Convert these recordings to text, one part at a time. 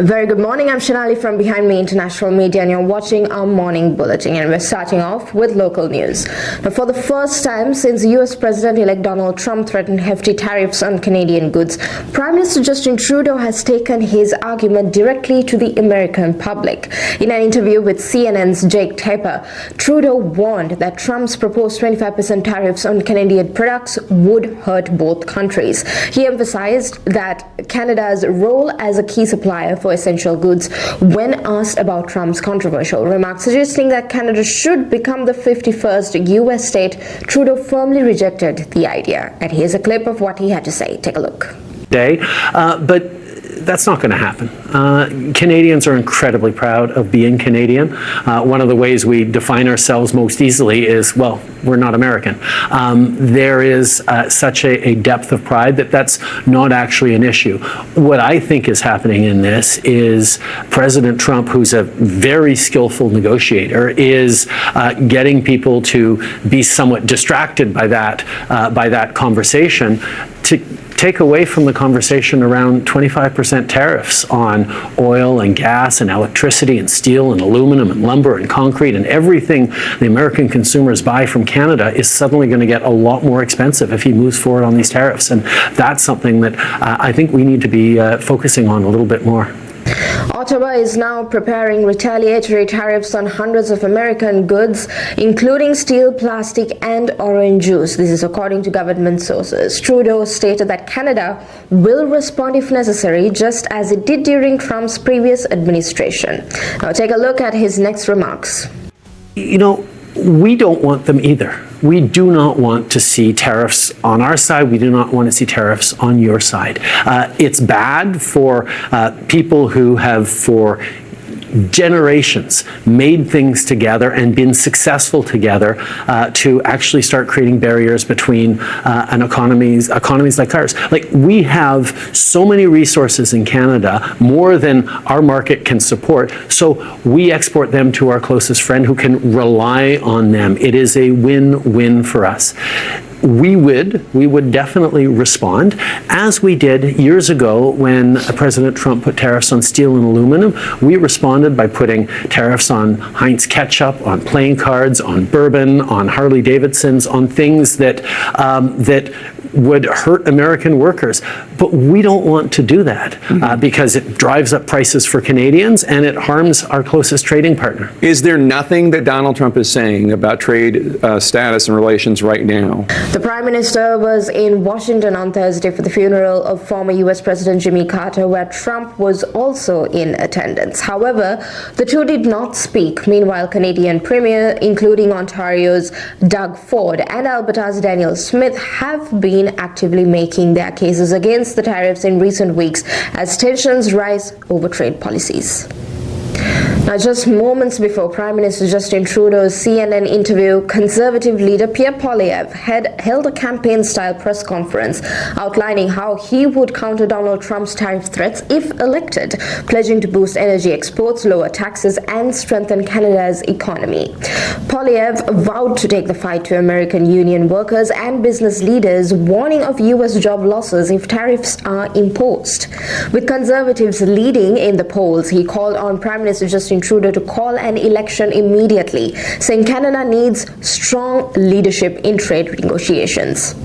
Very good morning. I'm Shanali from Behind Me International Media, and you're watching our morning bulletin. And we're starting off with local news. Now, for the first time since US President-elect Donald Trump threatened hefty tariffs on Canadian goods, Prime Minister Justin Trudeau has taken his argument directly to the American public. In an interview with CNN's Jake Tapper, Trudeau warned that Trump's proposed 25% tariffs on Canadian products would hurt both countries. He emphasized that Canada's role as a key supplier for essential goods when asked about Trump's controversial remarks suggesting that Canada should become the 51st U.S. state. Trudeau firmly rejected the idea. And here's a clip of what he had to say. Take a look. But that's not going to happen. Canadians are incredibly proud of being Canadian. One of the ways we define ourselves most easily is, well, we're not American. There is such a depth of pride that that's not actually an issue. What I think is happening in this is President Trump, who's a very skillful negotiator, is getting people to be somewhat distracted by that conversation, to take away from the conversation around 25% tariffs on oil and gas and electricity and steel and aluminum and lumber and concrete, and everything the American consumers buy from Canada is suddenly going to get a lot more expensive if he moves forward on these tariffs. And that's something that I think we need to be focusing on a little bit more. Ottawa is now preparing retaliatory tariffs on hundreds of American goods, including steel, plastic, and orange juice. This is according to government sources. Trudeau stated that Canada will respond if necessary, just as it did during Trump's previous administration. Now take a look at his next remarks. You know, we don't want them either. We do not want to see tariffs on our side. We do not want to see tariffs on your side. It's bad for people who have for generations made things together and been successful together to actually start creating barriers between economies like ours. Like, we have so many resources in Canada, more than our market can support, so we export them to our closest friend who can rely on them. It is a win-win for us. We would definitely respond, as we did years ago when President Trump put tariffs on steel and aluminum. We responded by putting tariffs on Heinz ketchup, on playing cards, on bourbon, on Harley Davidsons, on things that would hurt American workers. But we don't want to do that because it drives up prices for Canadians and it harms our closest trading partner. Is there nothing that Donald Trump is saying about trade status and relations right now? The Prime Minister was in Washington on Thursday for the funeral of former U.S. President Jimmy Carter, where Trump was also in attendance. However, the two did not speak. Meanwhile, Canadian Premier, including Ontario's Doug Ford and Alberta's Danielle Smith, have been actively making their cases against the tariffs in recent weeks as tensions rise over trade policies. Now, just moments before Prime Minister Justin Trudeau's CNN interview, Conservative leader Pierre Poilievre had held a campaign-style press conference outlining how he would counter Donald Trump's tariff threats if elected, pledging to boost energy exports, lower taxes, and strengthen Canada's economy. Poilievre vowed to take the fight to American union workers and business leaders, warning of U.S. job losses if tariffs are imposed. With Conservatives leading in the polls, he called on Prime Minister Justin Trudeau to call an election immediately, saying Canada needs strong leadership in trade negotiations.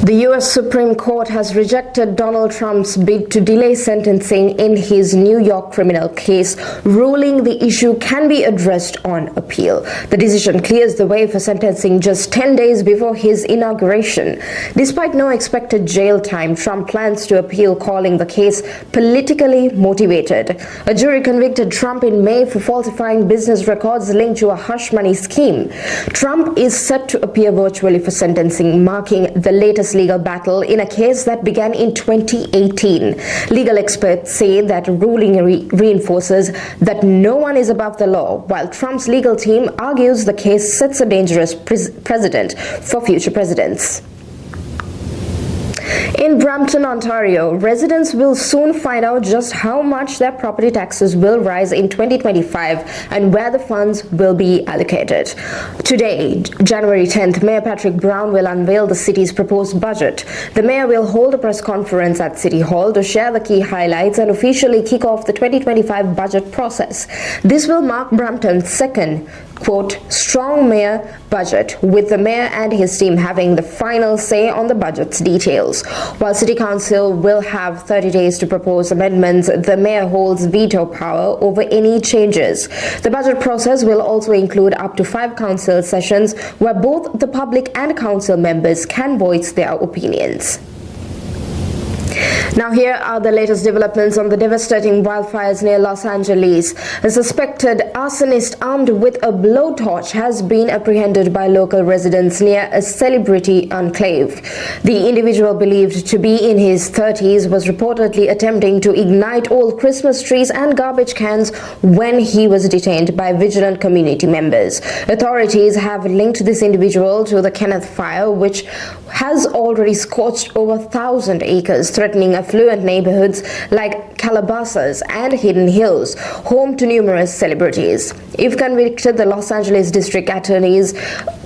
The U.S. Supreme Court has rejected Donald Trump's bid to delay sentencing in his New York criminal case, ruling the issue can be addressed on appeal. The decision clears the way for sentencing just 10 days before his inauguration. Despite no expected jail time, Trump plans to appeal, calling the case politically motivated. A jury convicted Trump in May for falsifying business records linked to a hush money scheme. Trump is set to appear virtually for sentencing, marking the latest legal battle in a case that began in 2018. Legal experts say that ruling reinforces that no one is above the law, while Trump's legal team argues the case sets a dangerous precedent for future presidents. In Brampton, Ontario, residents will soon find out just how much their property taxes will rise in 2025 and where the funds will be allocated. Today, January 10th, Mayor Patrick Brown will unveil the city's proposed budget. The mayor will hold a press conference at City Hall to share the key highlights and officially kick off the 2025 budget process. This will mark Brampton's second, quote, strong mayor budget, with the mayor and his team having the final say on the budget's details. While City Council will have 30 days to propose amendments, the mayor holds veto power over any changes. The budget process will also include up to 5 council sessions where both the public and council members can voice their opinions. Now here are the latest developments on the devastating wildfires near Los Angeles. A suspected arsonist armed with a blowtorch has been apprehended by local residents near a celebrity enclave. The individual, believed to be in his 30s, was reportedly attempting to ignite old Christmas trees and garbage cans when he was detained by vigilant community members. Authorities have linked this individual to the Kenneth fire, which has already scorched over 1,000 acres, threatening affluent neighborhoods like Calabasas and Hidden Hills, home to numerous celebrities. If convicted, the Los Angeles District Attorney's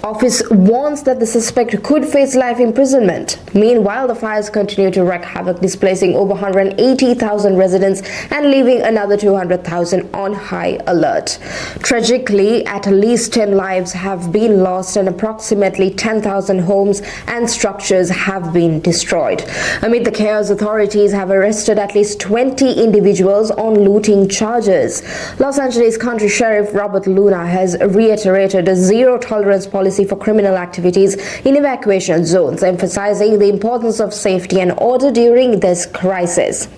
Office warns that the suspect could face life imprisonment. Meanwhile, the fires continue to wreak havoc, displacing over 180,000 residents and leaving another 200,000 on high alert. Tragically, at least 10 lives have been lost and approximately 10,000 homes and structures have been destroyed. Amid the chaos, authorities have arrested at least 20 individuals on looting charges. Los Angeles County Sheriff Robert Luna has reiterated a zero-tolerance policy for criminal activities in evacuation zones, emphasizing the importance of safety and order during this crisis.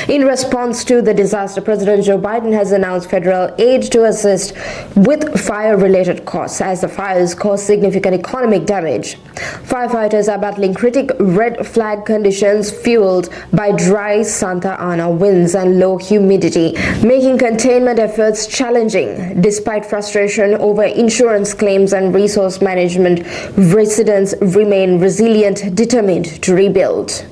In response to the disaster, President Joe Biden has announced federal aid to assist with fire-related costs as the fires cause significant economic damage. Firefighters are battling critical red flag conditions fueled by dry Santa Ana winds and low humidity, making containment efforts challenging. Despite frustration over insurance claims and resource management, residents remain resilient, determined to rebuild.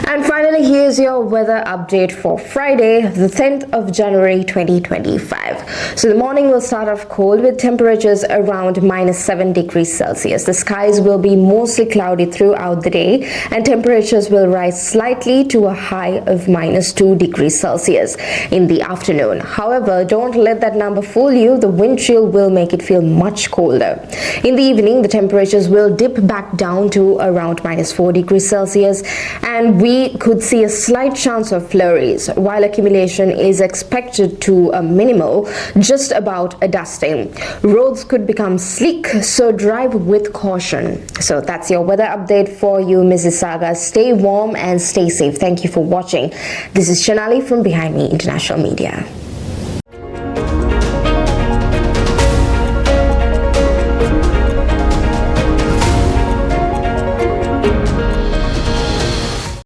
And finally, here's your weather update for Friday, the 10th of January 2025. So the morning will start off cold with temperatures around -7 degrees Celsius. The skies will be mostly cloudy throughout the day and temperatures will rise slightly to a high of -2 degrees Celsius in the afternoon. However, don't let that number fool you. The wind chill will make it feel much colder. In the evening, the temperatures will dip back down to around -4 degrees Celsius, and we could see a slight chance of flurries, while accumulation is expected to a minimal, just about a dusting. Roads could become slick, so drive with caution. So that's your weather update for you, Mississauga. Stay warm and stay safe. Thank you for watching. This is Shanali from Behind Me International Media.